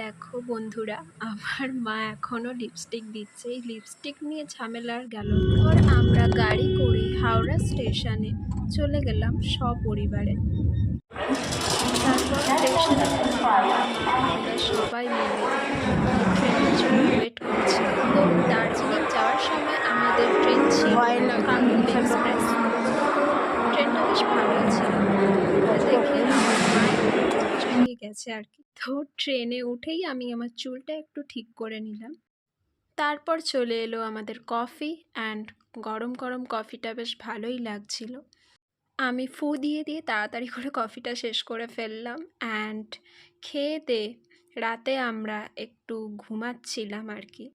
দেখো বন্ধুরা, আমার মা এখনো লিপস্টিক দিচ্ছে। এই লিপস্টিক নিয়ে ঝামেলার গেল না। আর আমরা গাড়ি করে হাওড়া স্টেশনে চলে গেলাম সপরিবারে। তারপর স্টেশনে আমরা সবাই মিলে ট্রেনের জন্য ওয়েট করছি। তো দার্জিলিং যাওয়ার সময় আমাদের ট্রেন ছিল কামরূপ এক্সপ্রেস। ট্রেনটা বেশ ভালোই ছিল, দেখে আমার মায়ের চমকে গেছে আর কি। তো ট্রেনে উঠেই আমি আমার চুলটা একটু ঠিক করে নিলাম। তারপর চলে এলো আমাদের কফি অ্যান্ড গরম গরম কফিটা বেশ ভালোই লাগছিল। আমি ফু দিয়ে দিয়ে তাড়াতাড়ি করে কফিটা শেষ করে ফেললাম অ্যান্ড খেয়ে দিয়ে রাতে আমরা একটু ঘুমাচ্ছিলাম আর কি।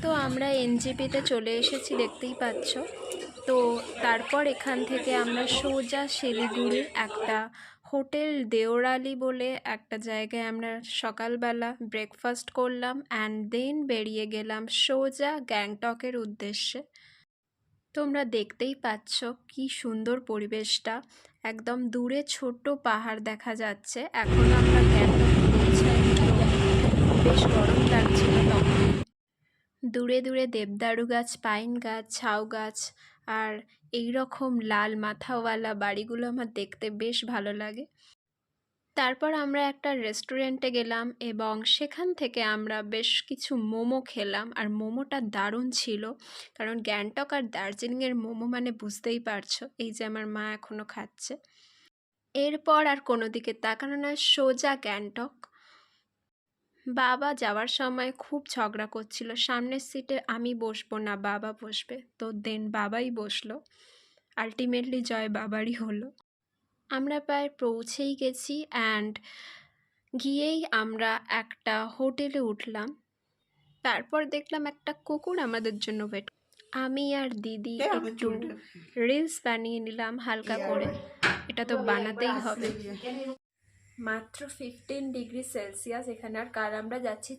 তো আমরা এনজেপিতে চলে এসেছি, দেখতেই পাচ্ছ। তো তারপর এখান থেকে আমরা সোজা শিলিগুড়ির একটা হোটেল দেওরালি বলে একটা জায়গায় আমরা সকালবেলা ব্রেকফাস্ট করলাম অ্যান্ড দেন বেরিয়ে গেলাম সোজা গ্যাংটকের উদ্দেশ্যে। তোমরা দেখতেই পাচ্ছ কি সুন্দর পরিবেশটা, একদম দূরে ছোট্ট পাহাড় দেখা যাচ্ছে। এখন আমরা গ্যাংটকে পৌঁছাই, বেশ গরম লাগছিল তখন। দূরে দূরে দেবদারু গাছ, পাইন গাছ, ঝাউ গাছ আর এই রকম লাল মাথাওয়ালা বাড়িগুলো আমার দেখতে বেশ ভালো লাগে। তারপর আমরা একটা রেস্টুরেন্টে গেলাম এবং সেখান থেকে আমরা বেশ কিছু মোমো খেলাম। আর মোমোটা দারুণ ছিল, কারণ গ্যাংটক আর দার্জিলিংয়ের মোমো মানে বুঝতেই পারছো। এই যে আমার মা এখনও খাচ্ছে। এরপর আর কোনো দিকে তাকানো নয়, সোজা গ্যাংটক। বাবা যাওয়ার সময় খুব ঝগড়া করছিল, সামনের সিটে আমি বসবো না, বাবা বসবে। তো দেন বাবাই বসলো, আলটিমেটলি জয় বাবারই হলো। আমরা প্রায় পৌঁছেই গেছি অ্যান্ড গিয়েই আমরা একটা হোটেলে উঠলাম। তারপর দেখলাম একটা কুকুর আমাদের জন্য ওয়েট। আমি আর দিদি একটু রিলস বানিয়ে নিলাম হালকা করে, এটা তো বানাতেই হবে। মাত্র 15 ডিগ্রি সেলসিয়াস এখানে। আর কাল আমরা যাচ্ছি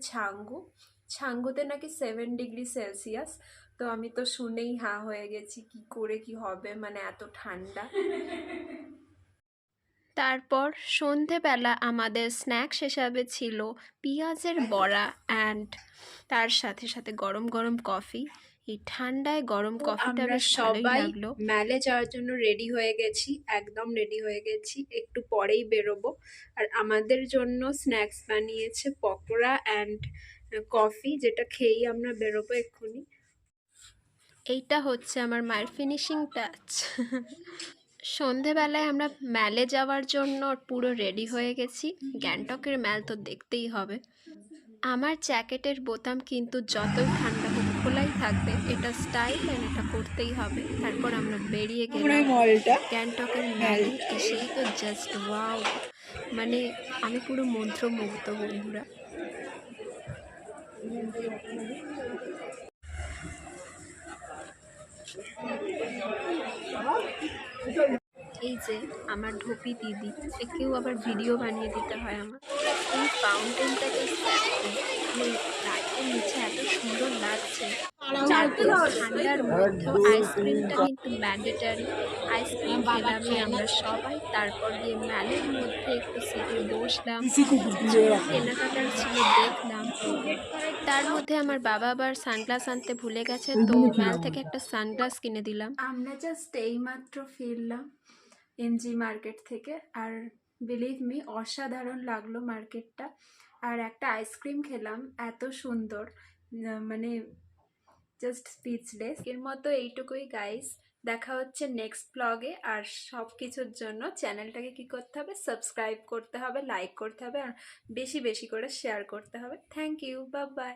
ছাঙ্গুতে নাকি 7 ডিগ্রি সেলসিয়াস। তো আমি তো শুনেই হা হয়ে গেছি, কি করে কি হবে, মানে এত ঠান্ডা। তারপর সন্ধেবেলা আমাদের স্ন্যাক্স হিসাবে ছিল পেঁয়াজের বড়া অ্যান্ড তার সাথে সাথে গরম গরম কফি। এই ঠান্ডায় গরম কফিটা বেশ ভালোই লাগলো। ম্যালে যাওয়ার জন্য রেডি হয়ে গেছি, একদম রেডি হয়ে গেছি, একটু পরেই বেরোবো। আর আমাদের জন্য স্ন্যাক্স বানিয়েছে পকোড়া অ্যান্ড কফি, যেটা খেয়েই আমরা বেরোবো এক্ষুনি। এইটা হচ্ছে আমার মায়ের ফিনিশিং টাচ। সন্ধেবেলায় আমরা ম্যালে যাওয়ার জন্য পুরো রেডি হয়ে গেছি। গ্যাংটকের ম্যাল তো দেখতেই হবে। আমার জ্যাকেটের বোতাম কিন্তু যতই ঠান্ডা হোক খোলাই থাকবে, এটা স্টাইল অ্যান্ড এটা করতেই হবে। তারপর আমরা বেরিয়ে গেলাম গ্যাংটকের ম্যালে। এসেই তো জাস্ট ওয়াও, মানে আমি পুরো মন্ত্রমুগ্ধ বন্ধুরা। এই যে আমার ঢোপি দিদি, একেও আবার ভিডিও বানিয়ে দিতে হয় আমার। এই ফাউন্টেনটাকে রাতের নিচে এত সুন্দর লাগছে। ঠান্ডার মধ্যেও আইসক্রিমটা কিন্তু ম্যান্ডেটারি। আইসক্রিম খেলামই আমরা সবাই। তারপর গিয়ে ম্যালের মধ্যে একটু সিটে বসলাম, কেনাকাটার ছিল দেখলাম। তার মধ্যে আমার বাবা আবার সানগ্লাস আনতে ভুলে গেছে, তো ম্যাল থেকে একটা সানগ্লাস কিনে দিলাম। আমরা জাস্ট এইমাত্র ফিরলাম এমজি মার্কেট থেকে, আর বিলিভ মি অসাধারণ লাগলো মার্কেটটা। আর একটা আইসক্রিম খেলাম, এত সুন্দর, মানে জাস্ট স্পিচলেস। এর মতো এইটুকুই গাইস, দেখা হচ্ছে নেক্সট ব্লগে। আর সব কিছুর জন্য চ্যানেলটাকে কি করতে হবে, সাবস্ক্রাইব করতে হবে, লাইক করতে হবে আর বেশি বেশি করে শেয়ার করতে হবে। Thank you, bye by.